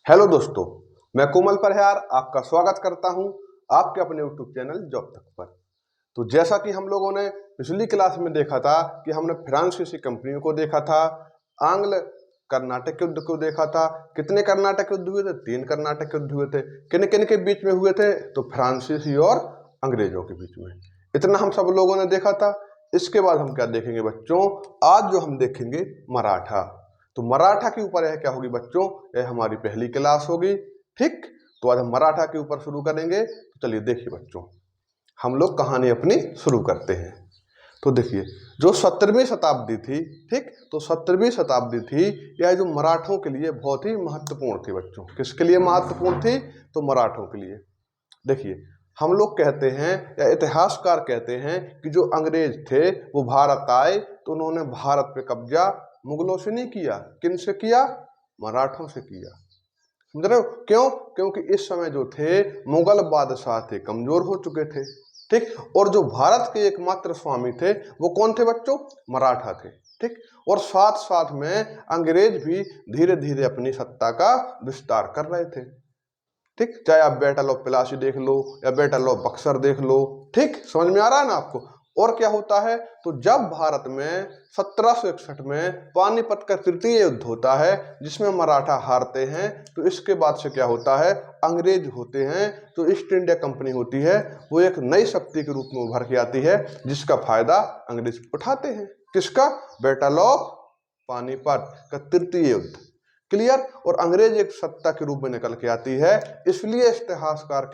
Hello दोस्तों, मैं कोमल परिहार आपका स्वागत करता हूं आपके अपने यूट्यूब चैनल जॉब तक पर। तो जैसा कि हम लोगों ने पिछली क्लास में देखा था कि हमने फ्रांस की कंपनियों को देखा था, आंग्ल कर्नाटक युद्ध को देखा था। कितने कर्नाटक युद्ध हुए थे? 3 कर्नाटक युद्ध हुए थे। किन किन के बीच में हुए थे? तो फ्रांसीसी और अंग्रेजों के बीच में। इतना हम सब लोगों ने देखा था। इसके बाद हम क्या देखेंगे बच्चों? आज जो हम देखेंगे मराठा। तो मराठा के ऊपर यह क्या होगी बच्चों? यह हमारी पहली क्लास होगी। ठीक, तो आज हम मराठा के ऊपर शुरू करेंगे। तो चलिए देखिए बच्चों, हम लोग कहानी अपनी शुरू करते हैं। तो देखिए, जो 17वीं शताब्दी थी, ठीक, तो 17वीं शताब्दी थी, यह जो मराठों के लिए बहुत ही महत्वपूर्ण थी बच्चों। किसके लिए महत्वपूर्ण थी? तो मराठों के लिए। देखिए, हम लोग कहते हैं या इतिहासकार कहते हैं कि जो अंग्रेज थे वो भारत आए तो उन्होंने भारत पे कब्जा मुगलों से नहीं किया। किन से किया? मराठों से किया। समझ रहे हो? क्यों? क्योंकि इस समय जो थे मुगल बादशाह थे, कमजोर हो चुके थे। ठीक, और जो भारत के एकमात्र स्वामी थे वो कौन थे बच्चों? मराठा थे। ठीक, और साथ साथ में अंग्रेज भी धीरे धीरे अपनी सत्ता का विस्तार कर रहे थे। ठीक, चाहे आप बैटल ऑफ प्लासी देख लो या बैटल ऑफ बक्सर देख लो। ठीक, समझ में आ रहा है ना आपको? और क्या होता है? तो जब भारत में 1761 में पानीपत का तृतीय युद्ध होता है जिसमें मराठा हारते हैं, तो इसके बाद से क्या होता है? अंग्रेज होते हैं, जो ईस्ट इंडिया कंपनी होती है, वो एक नई शक्ति के रूप में उभर के आती है, जिसका फायदा अंग्रेज उठाते हैं। किसका? बैटल ऑफ पानीपत का तृतीय युद्ध। क्लियर? और अंग्रेज एक सत्ता के रूप में निकल के आती है। इसलिए इतिहासकार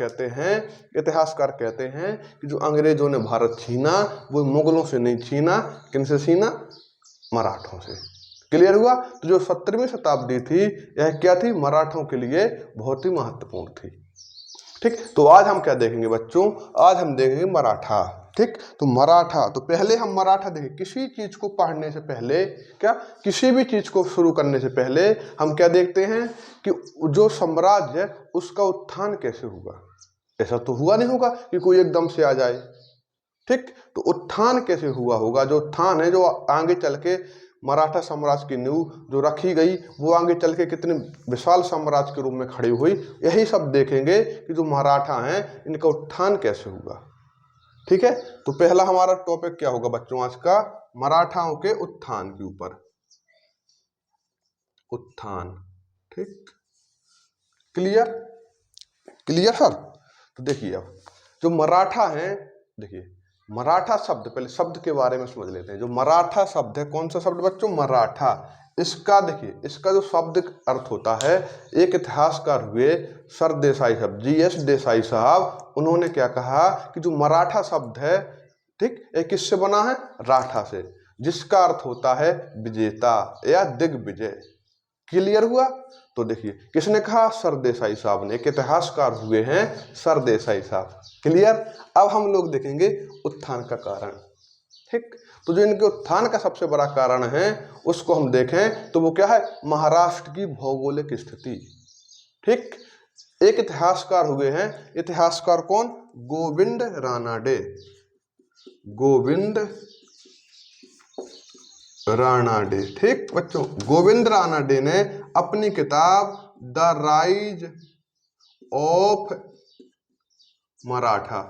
कहते हैं कि जो अंग्रेजों ने भारत छीना वो मुगलों से नहीं छीना। किनसे छीना? मराठों से। क्लियर हुआ? तो जो 17वीं शताब्दी थी, यह क्या थी? मराठों के लिए बहुत ही महत्वपूर्ण थी। ठीक, तो आज हम क्या देखेंगे बच्चों? आज हम देखेंगे मराठा। ठीक, तो मराठा, तो पहले हम मराठा देखें। किसी चीज को पढ़ने से पहले, क्या, किसी भी चीज को शुरू करने से पहले हम क्या देखते हैं कि जो साम्राज्य है उसका उत्थान कैसे हुआ। ऐसा तो हुआ नहीं होगा कि कोई एकदम से आ जाए। ठीक, तो उत्थान कैसे हुआ होगा? जो उत्थान है, जो आगे चल के मराठा साम्राज्य की नींव जो रखी गई, वो आगे चल के कितने विशाल साम्राज्य के रूप में खड़ी हुई, यही सब देखेंगे कि जो मराठा हैं इनका उत्थान कैसे हुआ। ठीक है, तो पहला हमारा टॉपिक क्या होगा बच्चों आज का? मराठाओं के उत्थान के ऊपर। उत्थान। ठीक, क्लियर? Clear sir? तो देखिए, अब जो मराठा हैं, देखिए मराठा शब्द, पहले शब्द के बारे में समझ लेते हैं। जो मराठा शब्द है, कौन सा शब्द बच्चों? मराठा। इसका देखिए, इसका जो शाब्दिक अर्थ होता है, एक इतिहासकार हुए सरदेसाई साहब, GS देसाई साहब, उन्होंने क्या कहा कि जो मराठा शब्द है, ठीक, ये किससे बना है? राठा से, जिसका अर्थ होता है विजेता या दिग्विजय। क्लियर हुआ? तो देखिए, किसने कहा? सरदेसाई साहब ने। एक इतिहासकार हुए हैं सरदेसाई साहब। क्लियर? अब हम लोग देखेंगे उत्थान का कारण। ठीक, तो जो इनके उत्थान का सबसे बड़ा कारण है उसको हम देखें तो वो क्या है? महाराष्ट्र की भौगोलिक स्थिति। ठीक, एक इतिहासकार हुए हैं, इतिहासकार कौन? गोविंद रानाडे। गोविंद रानाडे। ठीक बच्चों, गोविंद रानाडे ने अपनी किताब द राइज ऑफ मराठा,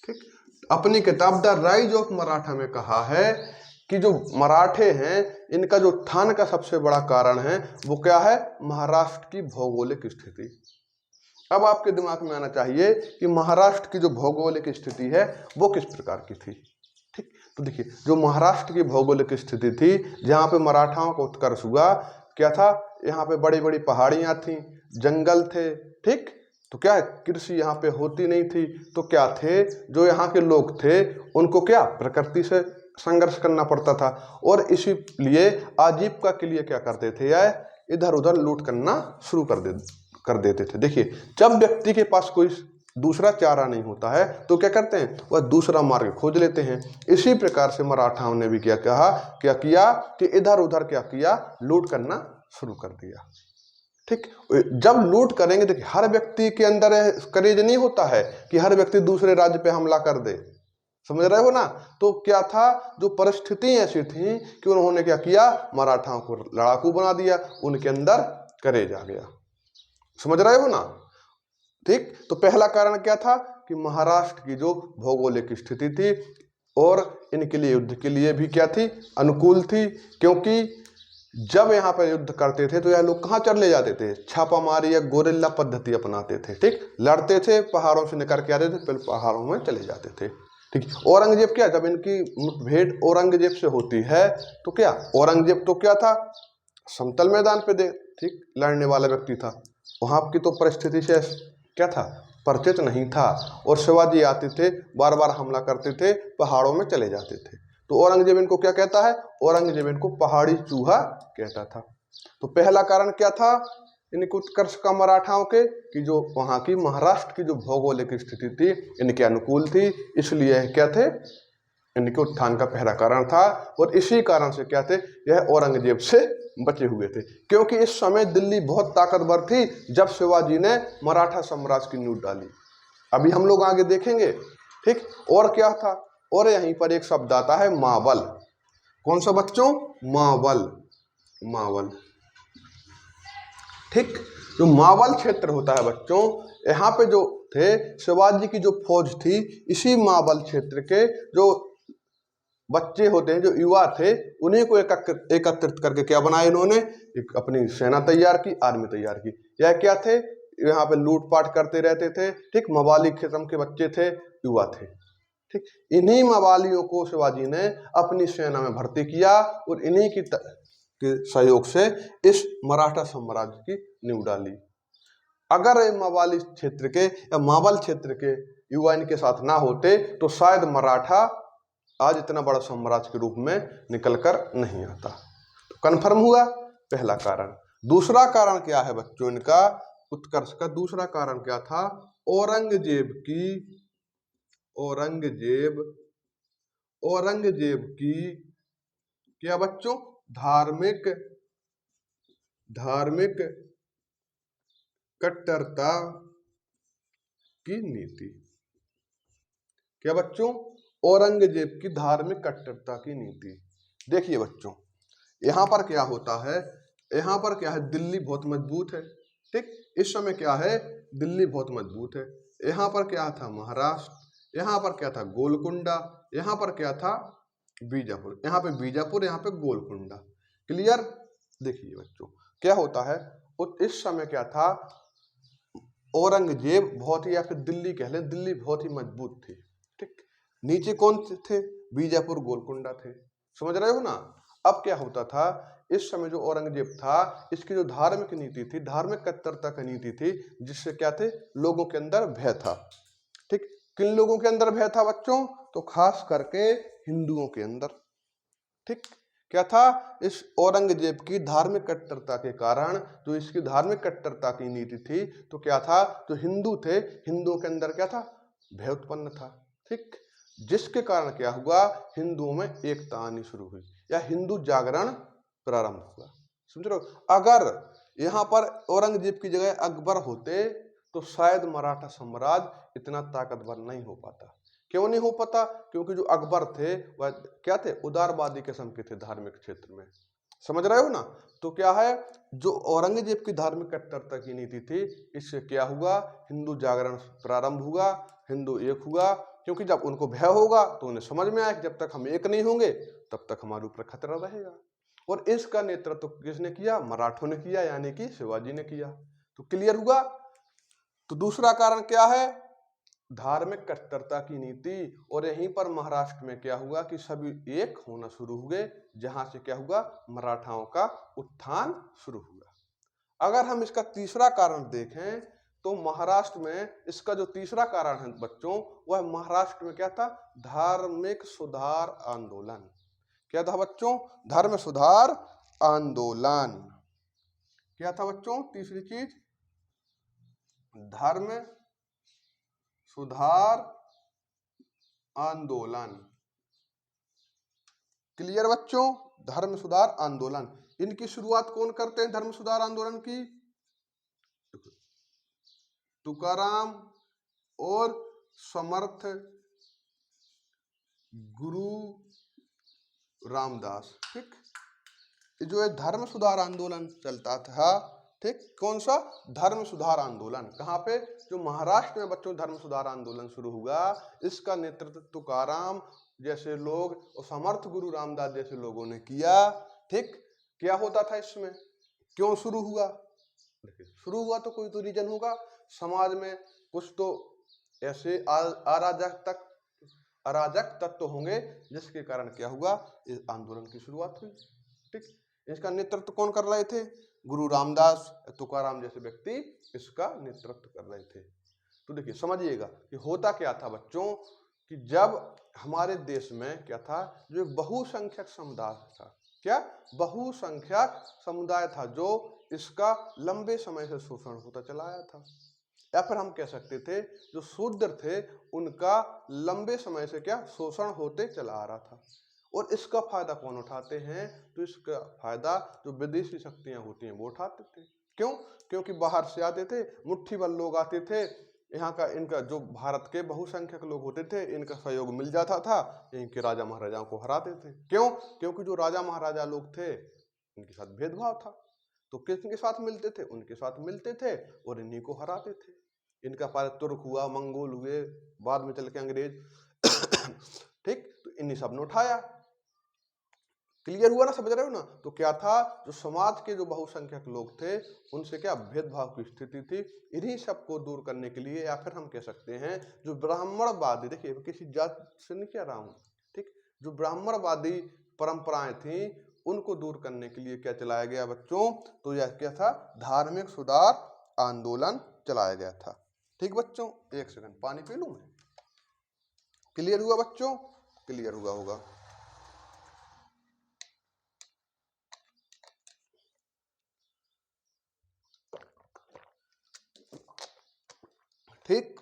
ठीक, अपनी किताब द राइज ऑफ मराठा में कहा है कि जो मराठे हैं इनका जो उत्थान का सबसे बड़ा कारण है वो क्या है? महाराष्ट्र की भौगोलिक स्थिति। अब आपके दिमाग में आना चाहिए कि महाराष्ट्र की जो भौगोलिक स्थिति है वो किस प्रकार की थी। ठीक, तो देखिए, जो महाराष्ट्र की भौगोलिक स्थिति थी, जहाँ पे मराठाओं का उत्कर्ष हुआ, क्या था? यहाँ पे बड़ी बड़ी पहाड़ियाँ थी, जंगल थे। ठीक, तो क्या है? कृषि यहाँ पे होती नहीं थी, तो क्या थे? जो यहाँ के लोग थे उनको क्या? प्रकृति से संघर्ष करना पड़ता था, और इसीलिए आजीविका के लिए क्या करते थे? या इधर उधर लूट करना शुरू कर देते थे। देखिए, जब व्यक्ति के पास कोई दूसरा चारा नहीं होता है तो क्या करते हैं? वह दूसरा मार्ग खोज लेते हैं। इसी प्रकार से मराठाओं ने भी क्या किया कि इधर उधर क्या किया? लूट करना शुरू कर दिया। ठीक, जब लूट करेंगे, देखिए हर व्यक्ति के अंदर करेज नहीं होता है कि हर व्यक्ति दूसरे राज्य पे हमला कर दे। समझ रहे हो ना? तो क्या था? जो परिस्थिति ऐसी थी कि उन्होंने क्या किया? मराठाओं को लड़ाकू बना दिया, उनके अंदर करेज आ गया। समझ रहे हो ना? ठीक, तो पहला कारण क्या था कि महाराष्ट्र की जो भौगोलिक स्थिति थी और इनके लिए युद्ध के लिए भी क्या थी, अनुकूल थी। क्योंकि जब यहाँ पर युद्ध करते थे तो यह लोग कहाँ चले जाते थे, छापामारी या गोरिल्ला पद्धति अपनाते थे। ठीक, लड़ते थे, पहाड़ों से निकल के आते थे, फिर पहाड़ों में चले जाते थे। ठीक, औरंगजेब क्या, जब इनकी मुठभेड़ औरंगजेब से होती है तो क्या, औरंगजेब तो क्या था, समतल मैदान पे दे ठीक लड़ने वाला व्यक्ति था, वहां की तो परिस्थिति से क्या था, परिचित नहीं था। और शिवाजी आते थे, बार बार हमला करते थे, पहाड़ों में चले जाते थे। तो औरंगजेब इनको क्या कहता है, औरंगजेब इनको पहाड़ी चूहा कहता था। तो पहला कारण क्या था इनके उत्कर्ष का मराठाओं के, कि जो वहां की महाराष्ट्र की जो भौगोलिक स्थिति थी इनके अनुकूल थी, इसलिए क्या थे, इनके उत्थान का पहला कारण था। और इसी कारण से क्या थे, यह औरंगजेब से बचे हुए थे। क्योंकि इस समय दिल्ली बहुत ताकतवर थी जब शिवाजी ने मराठा साम्राज्य की नींव डाली। अभी हम लोग आगे देखेंगे। ठीक, और क्या था, और यहीं पर एक शब्द आता है मावल। कौन सा बच्चों, मावल, मावल। ठीक, जो मावल क्षेत्र होता है बच्चों, यहाँ पे जो थे शिवाजी की जो फौज थी, इसी मावल क्षेत्र के जो बच्चे होते हैं, जो युवा थे, उन्हीं को एकत्रित करके क्या बनाया इन्होंने, एक अपनी सेना तैयार की, आर्मी तैयार की। यह क्या थे, यहाँ पे लूटपाट करते रहते थे। ठीक, मवाली किस्म के बच्चे थे, युवा थे। ठीक, इन्हीं मवालियों को शिवाजी ने अपनी सेना में भर्ती किया और इन्हीं के सहयोग से इस मराठा साम्राज्य की नींव डाली। अगर मवाली क्षेत्र के या मावल क्षेत्र के युवा इनके साथ ना होते तो शायद मराठा आज इतना बड़ा साम्राज्य के रूप में निकलकर नहीं आता। तो कन्फर्म हुआ पहला कारण। दूसरा कारण क्या है बच्चों, इनका उत्कर्ष का दूसरा कारण क्या था, औरंगजेब की क्या बच्चों, धार्मिक कट्टरता की नीति। क्या बच्चों, औरंगजेब की धार्मिक कट्टरता की नीति। देखिए बच्चों, यहाँ पर क्या होता है, यहाँ पर क्या है, दिल्ली बहुत मजबूत है। ठीक, इस समय क्या है, दिल्ली बहुत मजबूत है। यहाँ पर क्या था, महाराष्ट्र, यहाँ पर क्या था, गोलकुंडा, यहाँ पर क्या था, बीजापुर, यहाँ पे बीजापुर, यहाँ पे गोलकुंडा। क्लियर। देखिए बच्चों क्या होता है, इस समय क्या था, औरंगजेब बहुत ही, या फिर दिल्ली कह लें, दिल्ली बहुत ही मजबूत थी। ठीक, नीचे कौन थे, बीजापुर गोलकुंडा थे। समझ रहे हो ना? अब क्या होता था, इस समय जो औरंगजेब था, इसकी जो धार्मिक नीति थी, धार्मिक कट्टरता की नीति थी, जिससे क्या थे, लोगों के अंदर भय था। ठीक, किन लोगों के अंदर भय था बच्चों, तो खास करके हिंदुओं के अंदर। ठीक, क्या था, इस औरंगजेब की धार्मिक कट्टरता के कारण, जो इसकी धार्मिक कट्टरता की नीति थी, तो क्या था, जो हिंदू थे, हिंदुओं के अंदर क्या था, भय उत्पन्न था। ठीक, जिसके कारण क्या हुआ, हिंदुओं में एकता आनी शुरू हुई या हिंदू जागरण प्रारंभ हुआ। समझ रहे हो? अगर यहाँ पर औरंगजेब की जगह अकबर होते तो शायद मराठा साम्राज्य इतना ताकतवर नहीं हो पाता। क्यों नहीं हो पाता, क्योंकि जो अकबर थे वह क्या थे, उदारवादी किस्म के थे धार्मिक क्षेत्र में। समझ रहे हो ना? तो क्या है, जो औरंगजेब की धार्मिक कट्टरता की नीति थी, इससे क्या हुआ, हिंदू जागरण प्रारंभ हुआ, हिंदू एक हुआ। क्योंकि जब उनको भय होगा तो उन्हें समझ में आया कि जब तक हम एक नहीं होंगे तब तक हमारे ऊपर खतरा रहेगा। और इसका नेतृत्व किसने किया, मराठों ने किया, यानी कि शिवाजी ने किया। तो क्लियर हुआ। तो दूसरा कारण क्या है, धार्मिक कट्टरता की नीति। और यहीं पर महाराष्ट्र में क्या हुआ कि सभी एक होना शुरू हुए, जहां से क्या हुआ, मराठाओं का उत्थान शुरू हुआ। अगर हम इसका तीसरा कारण देखें तो महाराष्ट्र में इसका जो तीसरा कारण है बच्चों, वह महाराष्ट्र में क्या था, धार्मिक सुधार आंदोलन। क्या था बच्चों, धर्म सुधार आंदोलन। क्या था बच्चों, तीसरी चीज, धर्म सुधार आंदोलन। क्लियर बच्चों, धर्म सुधार आंदोलन। इनकी शुरुआत कौन करते हैं, धर्म सुधार आंदोलन की, तुकाराम और समर्थ गुरु रामदास। ठीक, जो है धर्म सुधार आंदोलन चलता था, ठीक, कौन सा? धर्म सुधार आंदोलन। कहाँ पे? जो महाराष्ट्र में बच्चों धर्म सुधार आंदोलन शुरू हुआ, इसका नेतृत्व तुकाराम जैसे लोग और समर्थ गुरु रामदास जैसे लोगों ने किया। ठीक, क्या होता था इसमें, क्यों शुरू हुआ? देखिए, शुरू हुआ तो कोई तो रीजन होगा, समाज में कुछ तो ऐसे अराजक तत्व होंगे जिसके कारण क्या हुआ, इस आंदोलन की शुरुआत हुई। ठीक, इसका नेतृत्व कौन कर रहे थे? गुरु रामदास, तुकाराम जैसे व्यक्ति इसका नेतृत्व कर रहे थे। तो देखिए समझिएगा कि होता क्या था बच्चों, कि जब हमारे देश में क्या था, जो एक बहुसंख्यक समुदाय था, क्या बहुसंख्यक समुदाय था, जो इसका लंबे समय से शोषण होता चला आया था, या फिर हम कह सकते थे जो शूद्र थे उनका लंबे समय से क्या शोषण होते चला आ रहा था। और इसका फायदा कौन उठाते हैं? तो इसका फायदा जो विदेशी शक्तियां होती हैं वो उठाते थे। क्यों? क्योंकि बाहर से आते थे, मुट्ठी भर लोग आते थे, यहाँ का इनका जो भारत के बहुसंख्यक लोग होते थे इनका सहयोग मिल जाता था, यहीं के राजा महाराजाओं को हराते थे। क्यों? क्योंकि जो राजा महाराजा लोग थे इनके साथ भेदभाव था, तो किसके साथ मिलते थे? उनके साथ मिलते थे और इन्हीं को हराते थे। इनका पहले तुर्क हुआ, मंगोल हुए, बाद में चल के अंग्रेज ठीक, तो इन्हीं सब ने उठाया। क्लियर हुआ ना, समझ रहे हो ना? तो क्या था, जो समाज के जो बहुसंख्यक लोग थे उनसे क्या भेदभाव की स्थिति थी, इन्हीं सबको दूर करने के लिए, या फिर हम कह सकते हैं जो ब्राह्मणवादी, देखिए किसी जात से नहीं कह रहा हूं, ठीक, जो ब्राह्मणवादी परंपराएं थी उनको दूर करने के लिए क्या चलाया गया बच्चों? तो यह क्या था, धार्मिक सुधार आंदोलन चलाया गया था। ठीक बच्चों, एक सेकंड पानी पी लूं मैं। क्लियर हुआ बच्चों? क्लियर हुआ होगा। ठीक,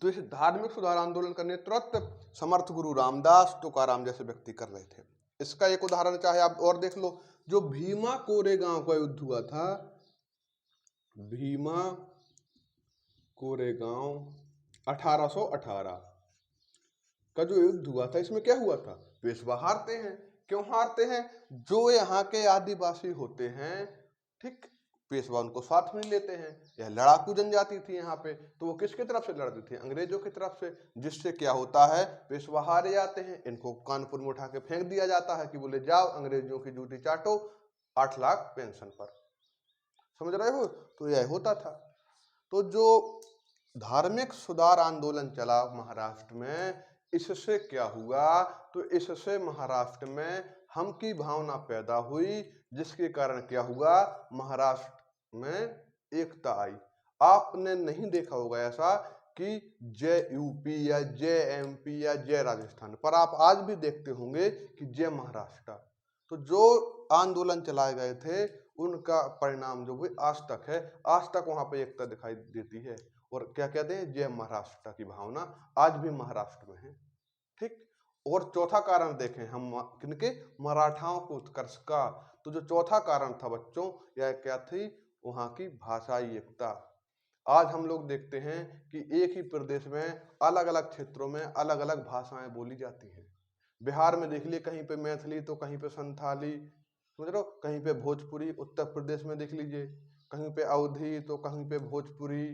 तो इस धार्मिक सुधार आंदोलन का नेतृत्व समर्थ गुरु रामदास, तुकाराम जैसे व्यक्ति कर रहे थे। इसका एक उदाहरण चाहे आप और देख लो, जो भीमा कोरेगांव का युद्ध हुआ था, भीमा कोरेगांव 1818 का जो युद्ध हुआ था, इसमें क्या हुआ था? पेशवा हारते हैं। क्यों हारते हैं? जो यहाँ के आदिवासी होते हैं, ठीक, पेशवा उनको साथ में लेते हैं। यह लड़ाकू जनजाति थी यहाँ पे, तो वो किसकी तरफ से लड़ती थी? अंग्रेजों की तरफ से। जिससे क्या होता है, पेशवा हारे जाते हैं, इनको कानपुर में उठा के फेंक दिया जाता है कि बोले जाओ अंग्रेजों की जूती चाटो, 8 लाख पेंशन पर। समझ रहे हो? तो यह होता था। तो जो धार्मिक सुधार आंदोलन चला महाराष्ट्र में, इससे क्या हुआ, तो इससे महाराष्ट्र में हम की भावना पैदा हुई, जिसके कारण क्या हुआ, महाराष्ट्र में एकता आई। आपने नहीं देखा होगा ऐसा कि जय यूपी या जय एमपी या जय राजस्थान, पर आप आज भी देखते होंगे कि जय महाराष्ट्र। तो जो आंदोलन चलाए गए थे उनका परिणाम जो हुए आज तक है, आज तक वहां पे एकता दिखाई देती है। और क्या कहते हैं, जय महाराष्ट्र की भावना आज भी महाराष्ट्र में है। ठीक, और चौथा कारण देखें हम किनके, मराठाओं के उत्कर्ष का। तो जो चौथा कारण था बच्चों, यह क्या थी, वहां की भाषाई एकता। आज हम लोग देखते हैं कि एक ही प्रदेश में अलग अलग क्षेत्रों में अलग अलग भाषाएं बोली जाती हैं। बिहार में देख लिए कहीं पे मैथिली तो कहीं पे संथाली, समझ लो, कहीं पे भोजपुरी। उत्तर प्रदेश में देख लीजिए, कहीं पे अवधी तो कहीं पे भोजपुरी,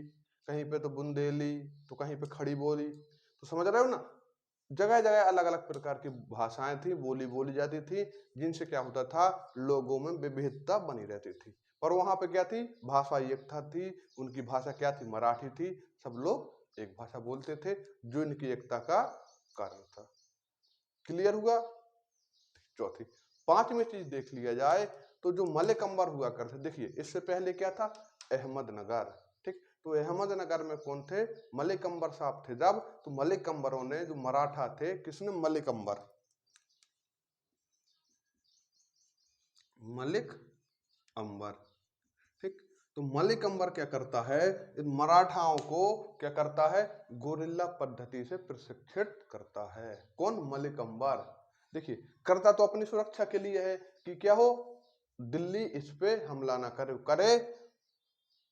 कहीं पे तो बुंदेली तो कहीं पे खड़ी बोली। तो समझ रहे हो ना, जगह जगह अलग अलग प्रकार की भाषाएं थी, बोली बोली जाती थी, जिनसे क्या होता था, लोगों में विविधता बनी रहती थी। पर वहां पे क्या थी, भाषा एकता थी। उनकी भाषा क्या थी, मराठी थी। सब लोग एक भाषा बोलते थे, जो इनकी एकता का कारण था। क्लियर हुआ? चौथी, पांचवी चीज देख लिया जाए तो जो मलिक अंबर हुआ करते, देखिए इससे पहले क्या था, अहमदनगर। ठीक, तो अहमदनगर में कौन थे, मलिक अंबर साहब थे। जब तो मलिक अंबरों ने, जो मराठा थे, किसने, मलिक अंबर, मलिक अंबर। ठीक, तो मलिक अंबर क्या करता है, इन मराठाओं को क्या करता है, गोरिल्ला पद्धति से प्रशिक्षित करता है। कौन, मलिक अंबर। देखिए करता तो अपनी सुरक्षा के लिए है कि क्या हो, दिल्ली इस पे हमला ना करे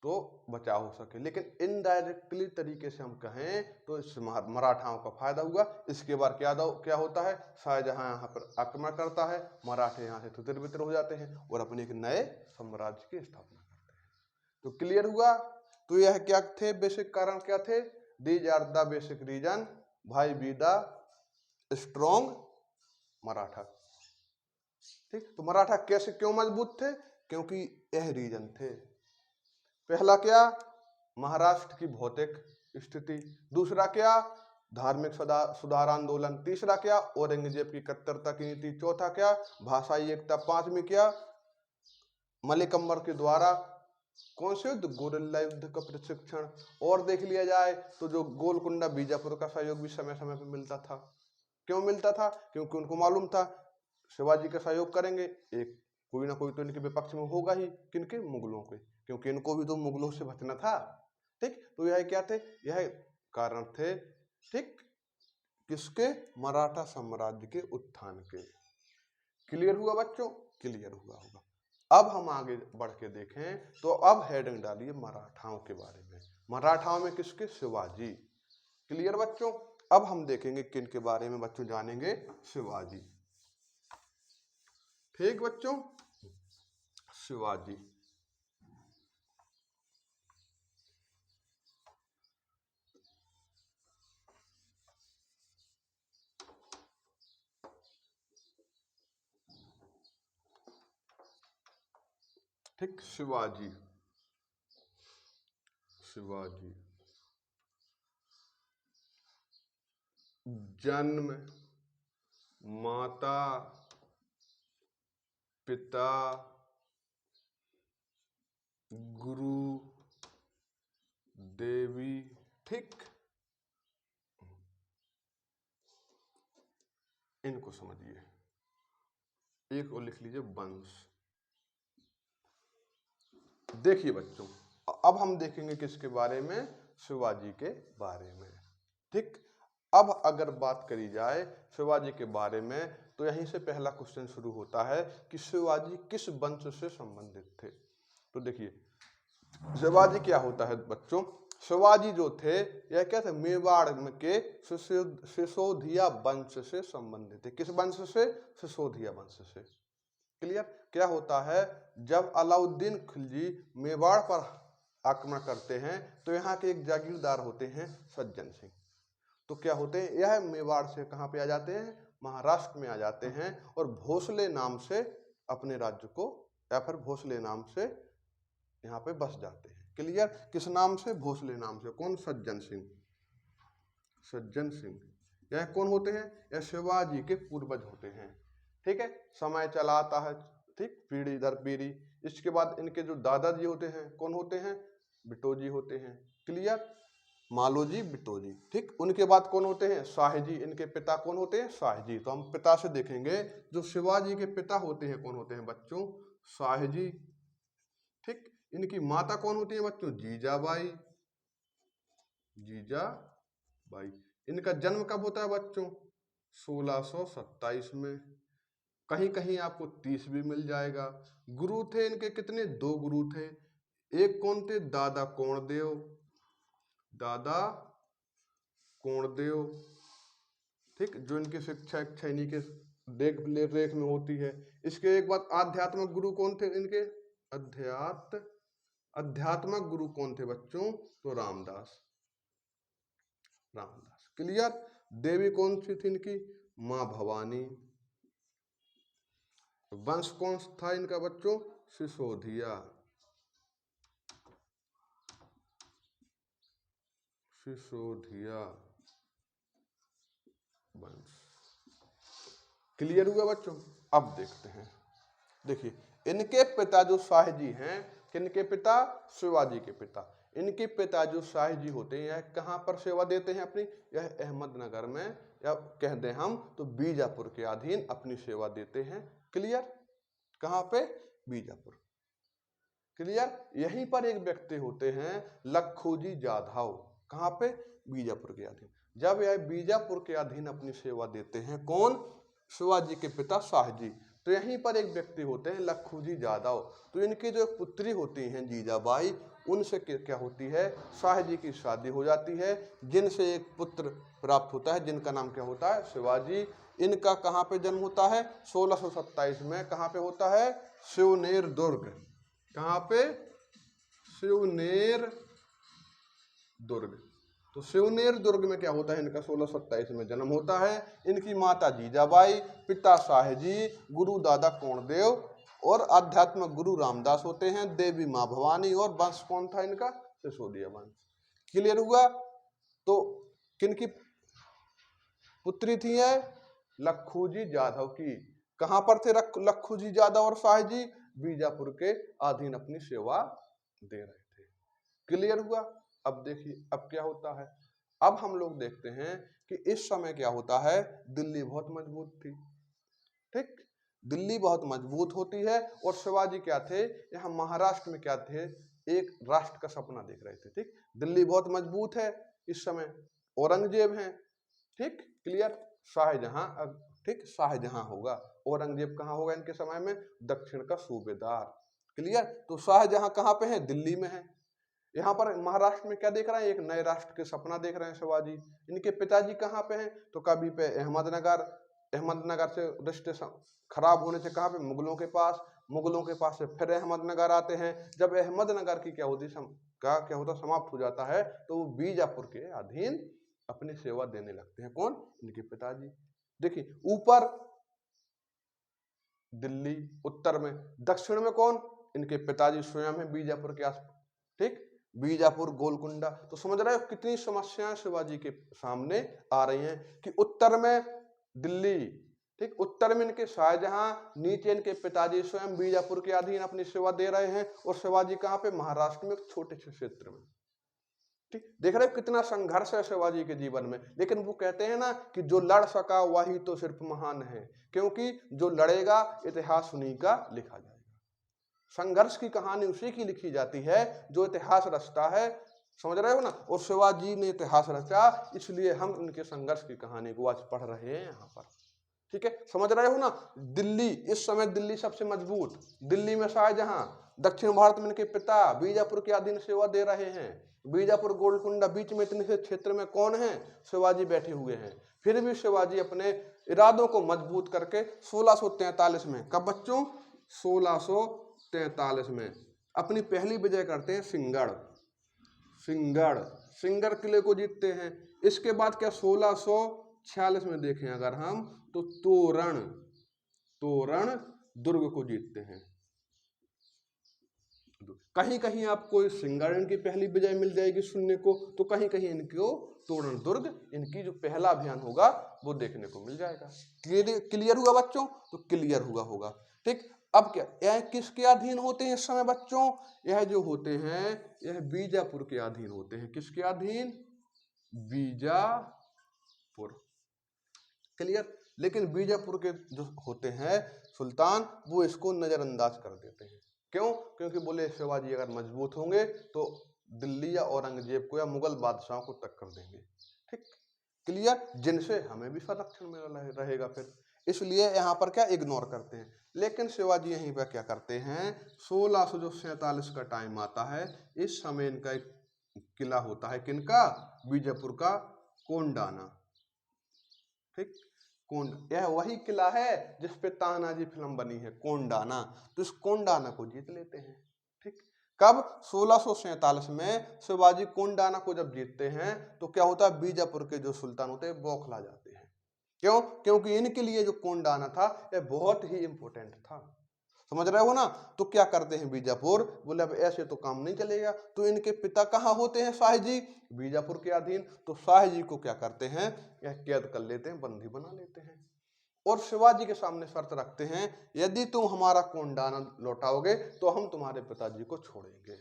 तो बचाव हो सके। लेकिन इनडायरेक्टली तरीके से हम कहें तो इससे मराठाओं का फायदा हुआ। इसके बाद क्या होता है, शाहजहां यहाँ पर आक्रमण करता है, मराठे यहाँ से तितर बितर हो जाते हैं और अपने एक नए साम्राज्य की स्थापना करते हैं। तो क्लियर हुआ। तो यह क्या थे बेसिक कारण, क्या थे? These are the basic reason भाई बी द स्ट्रॉन्ग मराठा। ठीक, तो मराठा कैसे क्यों मजबूत थे? क्योंकि यह रीजन थे। पहला क्या? महाराष्ट्र की भौतिक स्थिति। दूसरा क्या? धार्मिक सुधार आंदोलन। तीसरा क्या? औरंगजेब की कट्टरता की नीति। चौथा क्या? भाषाई एकता। पांचवी क्या? मलिक अंबर के द्वारा कौन से युद्ध? गोरिल्ला युद्ध का प्रशिक्षण। और देख लिया जाए तो जो गोलकुंडा बीजापुर का सहयोग भी समय समय पर मिलता था। क्यों मिलता था? क्योंकि उनको मालूम था शिवाजी का सहयोग करेंगे, एक कोई ना कोई तो इनके विपक्ष में होगा ही। किनके? मुगलों के, क्योंकि इनको भी तो मुगलों से बचना था। ठीक, तो यह क्या थे? यह कारण थे, ठीक, किसके? मराठा साम्राज्य के उत्थान के। क्लियर हुआ बच्चों? क्लियर हुआ होगा। अब हम आगे बढ़ के देखें तो अब हेडिंग डालिए मराठाओं के बारे में। मराठाओं में किसके? शिवाजी। क्लियर बच्चों? अब हम देखेंगे किन के बारे में बच्चों जानेंगे? शिवाजी। ठीक बच्चों, शिवाजी। ठीक, शिवाजी। शिवाजी जन्म, माता, पिता, गुरु, देवी। ठीक, इनको समझिए। एक और लिख लीजिए वंश। देखिए बच्चों, अब हम देखेंगे किसके बारे में? शिवाजी के बारे में। ठीक, अब अगर बात करी जाए शिवाजी के बारे में तो यहीं से पहला क्वेश्चन शुरू होता है कि शिवाजी किस वंश से संबंधित थे। तो देखिए शिवाजी क्या होता है बच्चों? शिवाजी जो थे यह क्या थे? मेवाड़ के सिसोदिया वंश से संबंधित थे। किस वंश से? सिसोदिया वंश से। क्लियर? क्या होता है, जब अलाउद्दीन खिलजी मेवाड़ पर आक्रमण करते हैं तो यहाँ के एक जागीरदार होते हैं सज्जन सिंह। तो क्या होते हैं, यह मेवाड़ से कहाँ पे आ जाते हैं? महाराष्ट्र में आ जाते हैं और भोसले नाम से अपने राज्य को, या फिर भोसले नाम से यहाँ पे बस जाते हैं। क्लियर? किस नाम से? भोसले नाम से। कौन? सज्जन सिंह। सज्जन सिंह यह कौन होते हैं? यह शिवाजी के पूर्वज होते हैं। ठीक है, समय चला आता है, ठीक, पीढ़ी दर पीढ़ी। इसके बाद इनके जो दादाजी होते हैं कौन होते हैं? बिटोजी होते हैं। क्लियर? मालोजी, बिटोजी। ठीक, उनके बाद कौन होते हैं? शाहजी। इनके पिता कौन होते हैं? शाहजी। तो हम पिता से देखेंगे, जो शिवाजी के पिता होते हैं कौन होते हैं बच्चों? शाहजी। ठीक, इनकी माता कौन होती है बच्चों? जीजाबाई। जीजाबाई। इनका जन्म कब होता है बच्चों? 1627 में। कहीं कहीं आपको 30 भी मिल जाएगा। गुरु थे इनके कितने? 2 गुरु थे। एक कौन थे? दादा कोणदेव। दादा कोणदेव, ठीक, जो इनकी शिक्षा इन्हीं के देख रेख में होती है। इसके एक बात, आध्यात्मिक गुरु कौन थे इनके? अध्यात्मक गुरु कौन थे बच्चों? तो रामदास। रामदास। क्लियर? देवी कौन सी थी इनकी? मां भवानी। वंश कौन था इनका बच्चों? सिसोदिया। सिसोदिया वंश। क्लियर हुआ बच्चों? अब देखते हैं। देखिए इनके पिता जो शाहजी हैं, किनके पिता? शिवाजी के पिता। इनके पिता जो शाहजी होते हैं यह कहाँ पर सेवा देते हैं अपनी? यह अहमदनगर में, या कह दें हम तो बीजापुर के अधीन अपनी सेवा देते हैं। क्लियर? कहाँ पे? बीजापुर। क्लियर? यहीं पर एक व्यक्ति होते हैं लखोजी जाधव। कहाँ पे? बीजापुर के अधीन। जब यह बीजापुर के अधीन अपनी सेवा देते हैं, कौन? शिवाजी के पिता शाहजी। तो यहीं पर एक व्यक्ति होते हैं लखोजी जाधव। तो इनकी जो पुत्री होती हैं जीजाबाई, उनसे क्या होती है? शाहजी की शादी हो जाती है, जिनसे एक पुत्र प्राप्त होता है, जिनका नाम क्या होता है? शिवाजी। इनका कहाँ पे जन्म होता है? 1627 में। कहाँ पे होता है? शिवनेर दुर्ग। कहाँ पे? शिवनेर दुर्ग। तो शिवनेर दुर्ग में क्या होता है, इनका 1627 में जन्म होता है। इनकी माता जीजाबाई, पिता शाहजी, गुरु दादा कोंडदेव और आध्यात्मिक गुरु रामदास होते हैं। देवी माँ भवानी और वंश कौन था इनका, सिसोदिया वंश। क्लियर हुआ। तो किनकी पुत्री थी है, लखूजी जाधव की। कहां पर थे लखूजी जाधव और शाहजी, बीजापुर के अधीन अपनी सेवा दे रहे थे। क्लियर हुआ। अब देखिए अब क्या होता है, अब हम लोग देखते हैं कि इस समय क्या होता है, दिल्ली बहुत मजबूत थी। ठीक, दिल्ली बहुत मजबूत होती है और शिवाजी क्या थे, यहाँ महाराष्ट्र में क्या थे, एक राष्ट्र का सपना देख रहे थे। ठीक, दिल्ली बहुत मजबूत है इस समय, औरंगजेब हैं। ठीक, क्लियर। शाहजहां, ठीक, शाहजहां होगा, औरंगजेब कहाँ होगा इनके समय में, दक्षिण का सूबेदार। क्लियर। तो शाहजहां कहाँ पे है, दिल्ली में है। यहाँ पर महाराष्ट्र में क्या देख रहे हैं, एक नए राष्ट्र के सपना देख रहे हैं शिवाजी। इनके पिताजी कहाँ पे हैं, तो कभी पे अहमदनगर, अहमदनगर से रिश्ते खराब होने से कहाँ पे, मुगलों के पास, मुगलों के पास से फिर अहमदनगर आते हैं। जब अहमदनगर की क्या होती क्या होता समाप्त हो जाता है, तो वो बीजापुर के अधीन अपनी सेवा देने लगते हैं। कौन, इनके पिताजी। देखिए ऊपर दिल्ली, उत्तर में, दक्षिण में कौन, इनके पिताजी स्वयं है बीजापुर के आस। ठीक, बीजापुर, गोलकुंडा। तो समझ रहे हो कितनी समस्याएं शिवाजी के सामने आ रही हैं कि उत्तर में दिल्ली, ठीक, उत्तर में इनके शाहजहां, नीचे इनके पिताजी स्वयं बीजापुर के अधीन अपनी सेवा दे रहे हैं, और शिवाजी कहाँ पे, महाराष्ट्र में एक छोटे से क्षेत्र में। ठीक, देख रहे हो कितना संघर्ष है शिवाजी के जीवन में। लेकिन वो कहते हैं ना कि जो लड़ सका वही तो सिर्फ महान है, क्योंकि जो लड़ेगा इतिहास उन्हीं का लिखा जाएगा। संघर्ष की कहानी उसी की लिखी जाती है जो इतिहास रचता है। समझ रहे हो ना। और शिवाजी ने इतिहास रचा, इसलिए हम उनके संघर्ष की कहानी को आज पढ़ रहे हैं यहाँ पर। ठीक है, समझ रहे हो ना। दिल्ली, इस समय दिल्ली सबसे मजबूत, दिल्ली में शाहजहां, दक्षिण भारत में इनके पिता बीजापुर के अधीन सेवा दे रहे हैं। बीजापुर, गोलकुंडा, बीच में इतने से क्षेत्र में कौन है, शिवाजी बैठे हुए हैं। फिर भी शिवाजी अपने इरादों को मजबूत करके 1643 में, कब बच्चों, 1643 में अपनी पहली विजय करते हैं सिंगड़, सिंगड़ किले को जीतते हैं। इसके बाद क्या 1646 में देखें अगर हम, तो तोरण दुर्ग को जीतते हैं। कहीं कहीं आपको सिंगड़ की पहली विजय मिल जाएगी सुनने को, तो कहीं कहीं इनको तोरण दुर्ग, इनकी जो पहला अभियान होगा वो देखने को मिल जाएगा। क्लियर हुआ बच्चों, तो क्लियर हुआ होगा। ठीक, अब क्या, यह किसके अधीन होते हैं इस समय बच्चों, यह जो होते हैं यह बीजापुर के अधीन होते हैं। किसके अधीन, बीजापुर। क्लियर। लेकिन बीजापुर के जो होते हैं सुल्तान, वो इसको नजरअंदाज कर देते हैं। क्यों, क्योंकि बोले शिवाजी अगर मजबूत होंगे तो दिल्ली या औरंगजेब को या मुगल बादशाहों को टक्कर देंगे। ठीक, क्लियर, जिनसे हमें भी संरक्षण मिला रहेगा फिर, इसलिए यहाँ पर क्या इग्नोर करते हैं। लेकिन शिवाजी यहीं पर क्या करते हैं, 1647 का टाइम आता है, इस समय इनका एक किला होता है, किनका, बीजापुर का, कोंडाना। ठीक, यह वही किला है जिस पे तानाजी फिल्म बनी है, कोंडाना। तो इस कोंडाना को जीत लेते हैं। ठीक, कब, 1647 में शिवाजी कोंडाना को जब जीतते हैं तो क्या होता है, बीजापुर के जो सुल्तान होते हैं बौखला जाते हैं। क्यों, क्योंकि इनके लिए जो कोंडाना था यह बहुत ही इंपॉर्टेंट था। समझ रहे हो ना। तो क्या करते हैं बीजापुर, बोले अब ऐसे तो काम नहीं चलेगा। तो इनके पिता कहाँ होते हैं, शाहजी, बीजापुर के अधीन। तो शाहजी को क्या करते हैं, यह कैद कर लेते हैं, बंदी बना लेते हैं, और शिवाजी के सामने शर्त रखते हैं, यदि तुम हमारा कोंडाना लौटाओगे तो हम तुम्हारे पिताजी को छोड़ेंगे।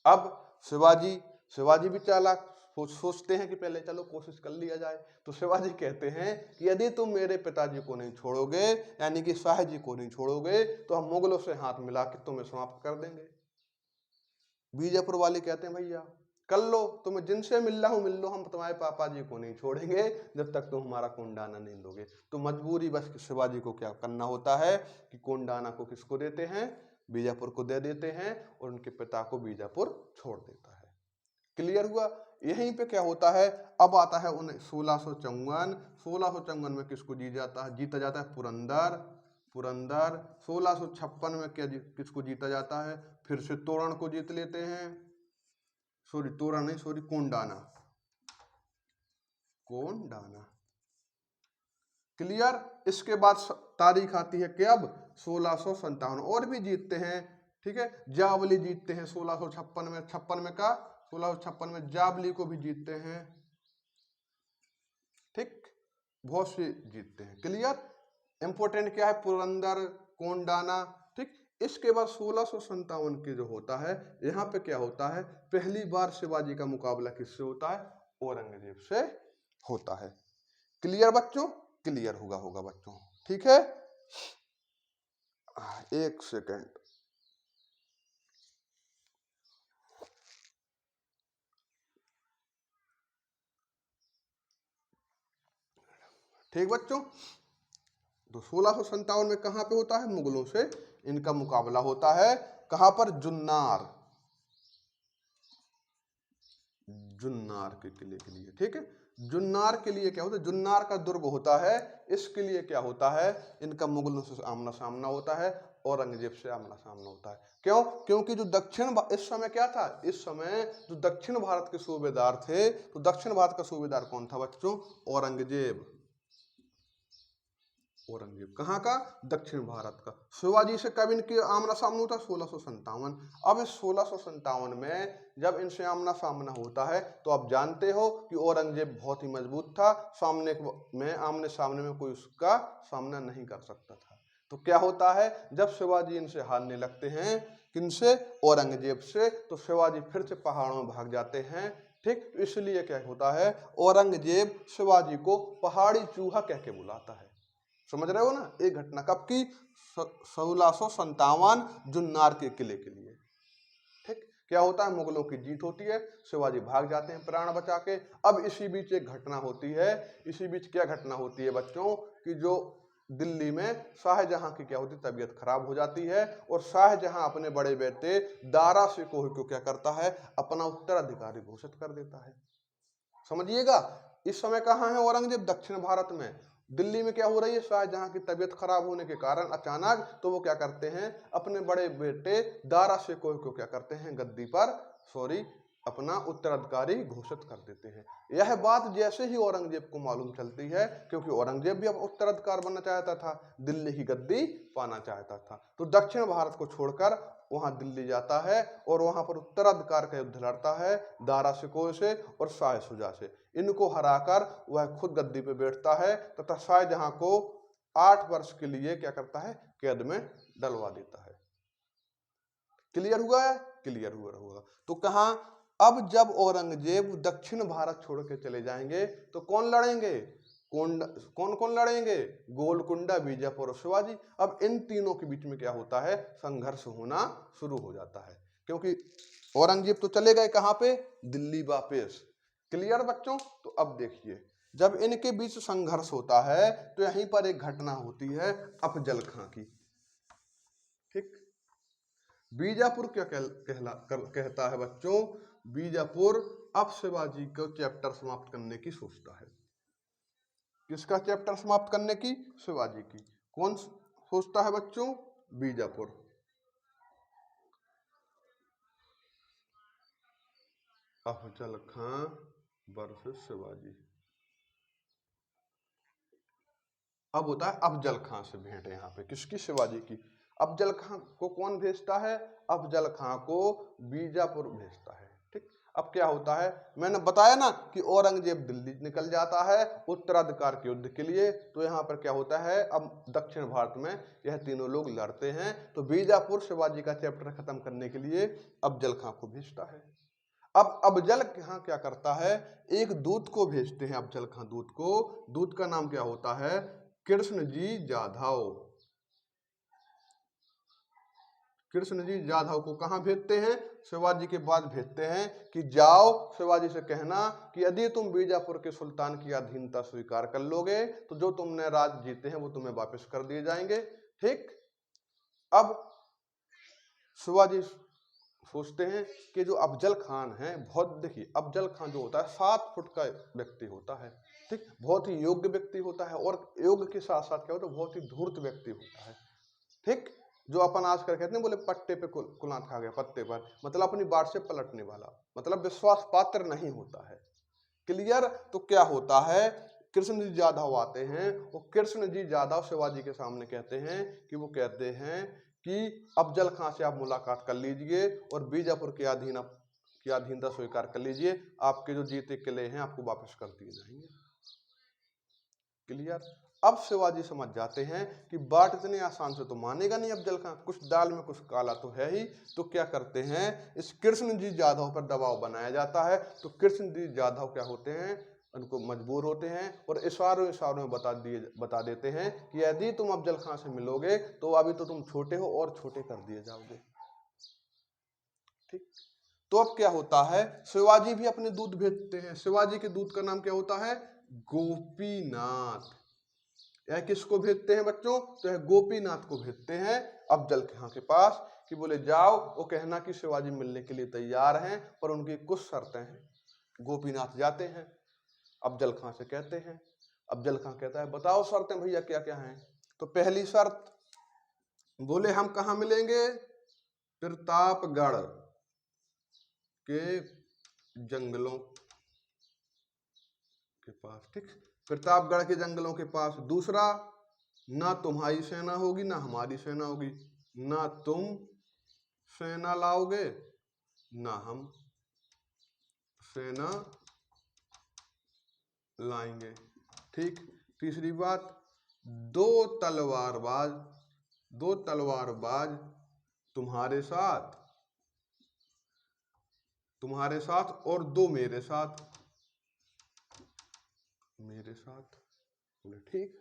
अब शिवाजी भी चालाक, सोचते हैं कि पहले चलो कोशिश कर लिया जाए। तो शिवाजी कहते हैं कि यदि तुम मेरे पिताजी को नहीं छोड़ोगे, यानी कि शाहजी को नहीं छोड़ोगे, तो हम मुगलों से हाथ मिला के तुम्हें समाप्त कर देंगे। बीजापुर वाले कहते हैं भैया कर लो, तुम्हें जिनसे मिल रहा हूं मिल लो, हम तुम्हारे पापा जी को नहीं छोड़ेंगे जब तक तुम हमारा कोंडाना नहीं लोगे। तो मजबूरी बस शिवाजी को क्या करना होता है कि कोंडाना को किसको देते हैं, बीजापुर को दे देते हैं, और उनके पिता को बीजापुर छोड़ देता है। क्लियर हुआ। यहीं पे क्या होता है, अब आता है 1654 में किसको जीता जाता है, पुरंदर। 1656 में क्या किसको जीता जाता है, फिर से तोरण को जीत लेते हैं, सॉरी तोरण नहीं, सॉरी कोंडाना, कोंडाना। क्लियर। इसके बाद तारीख आती है कि अब 1657 और भी जीतते हैं। ठीक है, जावली जीतते हैं 1656 में, 1656 में जावली को भी जीतते हैं। ठीक, बहुत से जीतते हैं। क्लियर। इंपोर्टेंट क्या है, पुरंदर, कोंडाना। ठीक, इसके बाद 1657 के जो होता है, यहाँ पे क्या होता है, पहली बार शिवाजी का मुकाबला किससे होता है, औरंगजेब से होता है। क्लियर बच्चों, क्लियर होगा बच्चों। ठीक है, एक सेकेंड। ठीक बच्चों, तो 1657 में कहां पे होता है, मुगलों से इनका मुकाबला होता है। कहां पर, जुन्नार, जुन्नार के किले के लिए। ठीक है, जुन्नार के लिए क्या होता है, जुन्नार का दुर्ग होता है, इसके लिए क्या होता है, इनका मुगलों से आमना सामना होता है, औरंगजेब से आमना सामना होता है। क्यों, क्योंकि जो इस समय क्या था, इस समय जो दक्षिण भारत के सूबेदार थे, तो दक्षिण भारत का सूबेदार कौन था बच्चों, औरंगजेब। औरंगजेब कहाँ का, दक्षिण भारत का। शिवाजी से कब इनके आमना सामना होता है, 1657। अब इस 1657 में जब इनसे आमना सामना होता है, तो आप जानते हो कि औरंगजेब बहुत ही मजबूत था, आमने सामने में कोई उसका सामना नहीं कर सकता था। तो क्या होता है, जब शिवाजी इनसे हारने लगते हैं, किनसे, औरंगजेब से, तो शिवाजी फिर से पहाड़ों में भाग जाते हैं। ठीक, इसलिए क्या होता है, औरंगजेब शिवाजी को पहाड़ी चूहा कह के बुलाता है। समझ रहे हो ना, एक घटना कब की, 1657 जुन्नार के किले के लिए। ठीक, क्या होता है, मुगलों की जीत होती है, शिवाजी भाग जाते हैं प्राण बचा के। अब इसी बीच एक घटना होती है, इसी बीच क्या घटना होती है बच्चों, कि जो दिल्ली में शाहजहां की क्या होती है, तबीयत खराब हो जाती है, और शाहजहां अपने बड़े बेटे दारा शिकोह को क्या करता है, अपना उत्तराधिकारी घोषित कर देता है। समझिएगा, इस समय कहाँ है औरंगजेब, दक्षिण भारत में। दिल्ली में क्या हो रही है, शाहजहां की तबीयत खराब होने के कारण अचानक, तो वो क्या करते हैं, अपने बड़े बेटे दारा शिकोह को क्या करते हैं, गद्दी पर, सॉरी, अपना उत्तराधिकारी घोषित कर देते हैं। यह बात जैसे ही औरंगजेब को मालूम चलती है, क्योंकि औरंगजेब भी अब उत्तराधिकार बनना चाहता था, दिल्ली की गद्दी पाना चाहता था, तो दक्षिण भारत को छोड़कर वहां दिल्ली जाता है, और वहां पर उत्तराधिकार का युद्ध लड़ता है दारा शिकोह से और शाह शुजा से। इनको हराकर वह खुद गद्दी पे बैठता है, तथा शाहजहां को 8 वर्ष के लिए क्या करता है, कैद में डलवा देता है। क्लियर हुआ है, क्लियर हुआ होगा। तो कहा, अब जब औरंगजेब दक्षिण भारत छोड़ के चले जाएंगे, तो कौन लड़ेंगे, कौन कौन लड़ेंगे, गोलकुंडा, बीजापुर और शिवाजी। अब इन तीनों के बीच में क्या होता है, संघर्ष होना शुरू हो जाता है, क्योंकि औरंगजेब तो चले गए कहां पे, दिल्ली वापस। क्लियर बच्चों, तो अब देखिए, जब इनके बीच संघर्ष होता है, तो यहीं पर एक घटना होती है अफजल खां की। ठीक, बीजापुर क्या कहता है बच्चों, बीजापुर अब शिवाजी को चैप्टर समाप्त करने की सोचता है। किसका चैप्टर समाप्त करने की, शिवाजी की। कौन सोचता है बच्चों, बीजापुर। अफजल खां वर्सेस शिवाजी। अब होता है अफजल खां से भेंट, यहाँ पे किसकी, शिवाजी की। अफजल खां को कौन भेजता है, अफजल खां को बीजापुर भेजता है। ठीक, अब क्या होता है, मैंने बताया ना कि औरंगजेब दिल्ली निकल जाता है उत्तराधिकार के युद्ध के लिए, तो यहाँ पर क्या होता है, अब दक्षिण भारत में यह तीनों लोग लड़ते हैं, तो बीजापुर शिवाजी का चैप्टर खत्म करने के लिए अफजल खां को भेजता है। अब अफजल खां क्या करता है, एक दूत को भेजते हैं अफजल खां, दूत को, दूत का नाम क्या होता है, कृष्ण जी जाधव। कृष्ण जी जाधव को कहां भेजते हैं, शिवाजी के पास भेजते हैं, कि जाओ शिवाजी से कहना कि यदि तुम बीजापुर के सुल्तान की अधीनता स्वीकार कर लोगे, तो जो तुमने राज जीते हैं वो तुम्हें वापस कर दिए जाएंगे। ठीक, अब शिवाजी सोचते हैं कि जो अफजल खान है, बहुत, देखिए अफजल खान जो होता है 7 फुट का व्यक्ति होता है। ठीक, बहुत ही योग्य व्यक्ति होता है, और योग्य के साथ साथ क्या होता है, बहुत ही धूर्त व्यक्ति होता है। ठीक, जो अपन आजकल कहते हैं बोले पट्टे पे कुलात खा गया पत्ते पर, मतलब अपनी बात से पलटने वाला, मतलब विश्वास पात्र नहीं होता है। क्लियर। तो क्या होता है, कृष्ण जी जाधव आते हैं और कृष्ण जी जाधव शिवाजी के सामने कहते हैं कि वो कहते हैं कि अफजल खां से आप मुलाकात कर लीजिए और बीजापुर की अधीनता स्वीकार कर लीजिए, आपके जो जीते किले हैं आपको वापस कर दिए जाएंगे। क्लियर। अब शिवाजी समझ जाते हैं कि बात इतने आसान से तो मानेगा नहीं अफजल खां, कुछ दाल में कुछ काला तो है ही। तो क्या करते हैं, इस कृष्ण जी जाधव पर दबाव बनाया जाता है। तो कृष्ण जी जाधव क्या होते हैं, उनको मजबूर होते हैं और इशारों में बता देते हैं कि यदि तुम अफजल खां से मिलोगे तो अभी तो तुम छोटे हो और छोटे कर दिए जाओगे। ठीक। तो अब क्या होता है, शिवाजी भी अपने दूत भेजते हैं। शिवाजी के दूत का नाम क्या होता है, गोपीनाथ। यह किसको भेजते हैं बच्चों, तो यह गोपीनाथ को भेजते हैं अफजल खां के पास कि बोले जाओ, वो कहना कि शिवाजी मिलने के लिए तैयार हैं पर उनकी कुछ शर्तें हैं। गोपीनाथ जाते हैं, अफजल खां से कहते हैं। अफजल खां कहता है बताओ शर्तें भैया क्या क्या हैं। तो पहली शर्त, बोले हम कहाँ मिलेंगे, प्रतापगढ़ के जंगलों के पास। ठीक, प्रतापगढ़ के जंगलों के पास। दूसरा, ना तुम्हारी सेना होगी ना हमारी सेना होगी, ना तुम सेना लाओगे ना हम सेना लाएंगे। ठीक। तीसरी बात, दो तलवारबाज तुम्हारे साथ और दो मेरे साथ। बोले ठीक।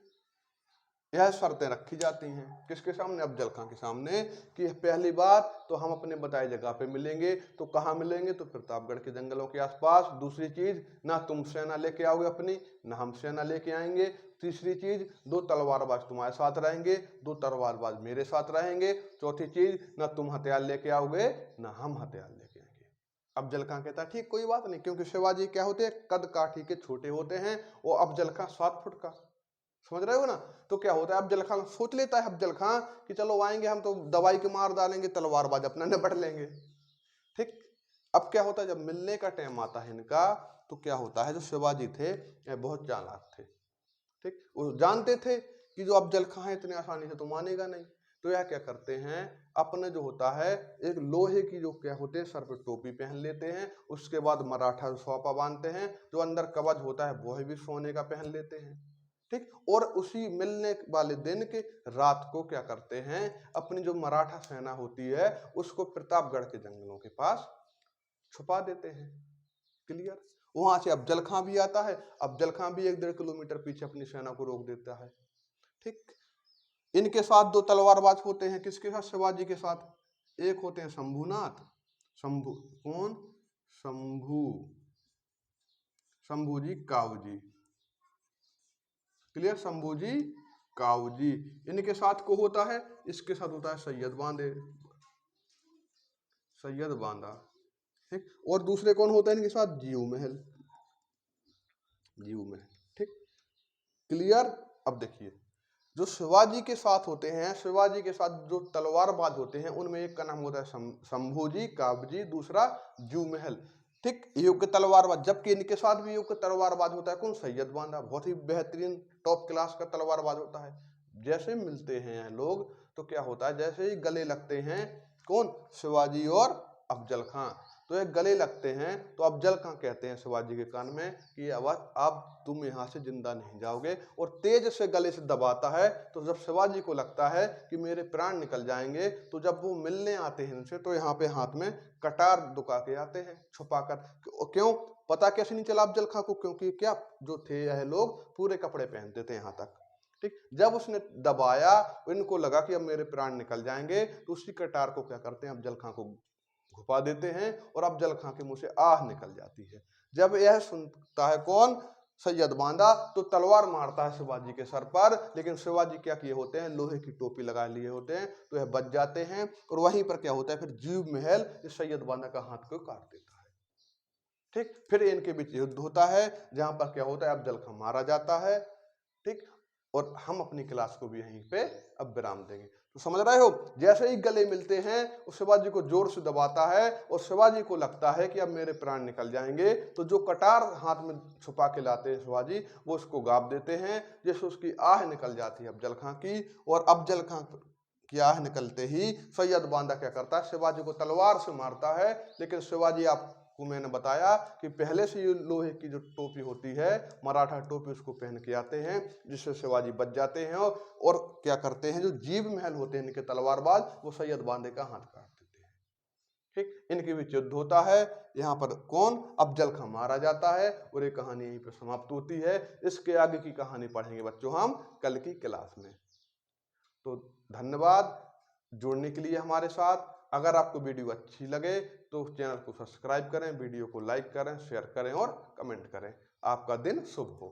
यह शर्तें रखी जाती हैं किसके सामने, अफजल खां के सामने, कि पहली बात तो हम अपने बताए जगह पे मिलेंगे। तो कहाँ मिलेंगे, तो प्रतापगढ़ के जंगलों के आसपास। दूसरी चीज, ना तुम सेना लेके आओगे अपनी ना हम सेना लेके आएंगे। तीसरी चीज, दो तलवारबाज तुम्हारे साथ रहेंगे, दो तलवारबाज मेरे साथ रहेंगे। चौथी चीज, ना तुम हथियार लेके आओगे ना हम हथियार लेके आएंगे। अफजल खां कहता है ठीक कोई बात नहीं, क्योंकि शिवाजी क्या होते हैं, कद काठी के छोटे होते हैं, और अफजल खां 7 फुट का, समझ रहे हो ना। तो क्या होता है, अफजल खां सोच लेता है अफजल खां कि चलो आएंगे हम तो दवाई के मार डालेंगे, तलवारबाज अपना निपट लेंगे। ठीक। अब क्या होता है, जब मिलने का टाइम आता है इनका, तो क्या होता है, जो शिवाजी थे ये बहुत चालाक थे। ठीक, वो जानते थे कि जो अफजल खां है इतने आसानी से तो मानेगा नहीं। तो यह क्या करते हैं, अपने जो होता है एक लोहे की जो क्या होते हैं सर पे टोपी पहन लेते हैं, उसके बाद मराठा सोपा बांधते हैं, जो अंदर कवच होता है वह भी सोने का पहन लेते हैं। ठीक। और उसी मिलने वाले दिन के रात को क्या करते हैं, अपनी जो मराठा सेना होती है उसको प्रतापगढ़ के जंगलों के पास छुपा देते हैं। क्लियर। वहां से अफजल खां भी आता है, अफजल खां भी 1-1.5 किलोमीटर पीछे अपनी सेना को रोक देता है। ठीक। इनके साथ दो तलवारबाज होते हैं, किसके साथ, शिवाजी के साथ। एक होते हैं शंभुनाथ, शंभु कौन, शंभू शंभूजी कावजी। क्लियर, शंभूजी कावजी। इनके साथ को होता है, इसके साथ होता है सैयद बांदा। ठीक। और दूसरे कौन होता है इनके साथ, जीव महल। ठीक। क्लियर। अब देखिए, जो शिवाजी के साथ होते हैं, शिवाजी के साथ जो तलवारबाज होते हैं, उनमें एक का नाम होता है शंभूजी काबजी, दूसरा जीव महल। ठीक, युग तलवारबाज। जबकि इनके साथ भी युग तलवारबाज होता है कौन, सैयद बांदा, बहुत ही बेहतरीन टॉप क्लास का तलवारबाज होता है। जैसे मिलते हैं लोग तो क्या होता है, जैसे ही गले लगते हैं कौन, शिवाजी और अफजल खां, तो ये गले लगते हैं। तो अफजल खां कहते हैं शिवाजी के कान में कि अब तुम यहाँ से जिंदा नहीं जाओगे, और तेज से गले से दबाता है। तो जब शिवाजी को लगता है कि मेरे प्राण निकल जाएंगे, तो जब वो मिलने आते हैं इनसे, तो यहाँ पे हाथ में कटार दुका के आते हैं छुपाकर। क्यों, पता कैसे नहीं चला अफजल खां को, क्योंकि क्या जो थे यह लोग पूरे कपड़े पहनते थे यहाँ तक। ठीक। जब उसने दबाया, इनको लगा कि अब मेरे प्राण निकल जाएंगे, तो उसी कटार को क्या करते हैं, अफजल खां को घुपा देते हैं, और अफजल खां के मुंह से आह निकल जाती है। जब यह सुनता है कौन, सैयद बांदा, तो तलवार मारता है शिवाजी के सर पर, लेकिन शिवाजी क्या किए होते हैं, लोहे की टोपी लगा लिए होते हैं, तो यह बच जाते हैं। और वहीं पर क्या होता है, फिर जीव महल इस सैयद बांदा का हाथ को काट देता है। ठीक। फिर इनके बीच युद्ध होता है, जहां पर क्या होता है, अफजल खां मारा जाता है। ठीक। और हम अपनी क्लास को भी यहीं पे अब विराम देंगे। तो समझ रहे हो, जैसे ही गले मिलते हैं वो शिवाजी को जोर से दबाता है और शिवाजी को लगता है कि अब मेरे प्राण निकल जाएंगे। तो जो कटार हाथ में छुपा के लाते हैं शिवाजी, वो उसको गाप देते हैं, जैसे उसकी आह निकल जाती है अफजल खां की। और अफजल खां की आह निकलते ही सैयद बांदा क्या करता है, शिवाजी को तलवार से मारता है। लेकिन शिवाजी, आपको मैंने बताया कि पहले से ये लोहे की जो टोपी होती है, मराठा टोपी, उसको पहन के आते हैं, जिससे शिवाजी बच जाते हैं। और क्या करते हैं, जो जीव महल होते हैं इनके तलवारबाज, वो सैयद बांदे का हाथ काट देते हैं। ठीक, इनके बीच युद्ध होता है। यहाँ पर कौन, अफजल खां मारा जाता है और ये कहानी यहीं पर समाप्त होती है। इसके आगे की कहानी पढ़ेंगे बच्चों हम कल की क्लास में। तो धन्यवाद जुड़ने के लिए हमारे साथ। अगर आपको वीडियो अच्छी लगे तो चैनल को सब्सक्राइब करें, वीडियो को लाइक करें, शेयर करें और कमेंट करें। आपका दिन शुभ हो।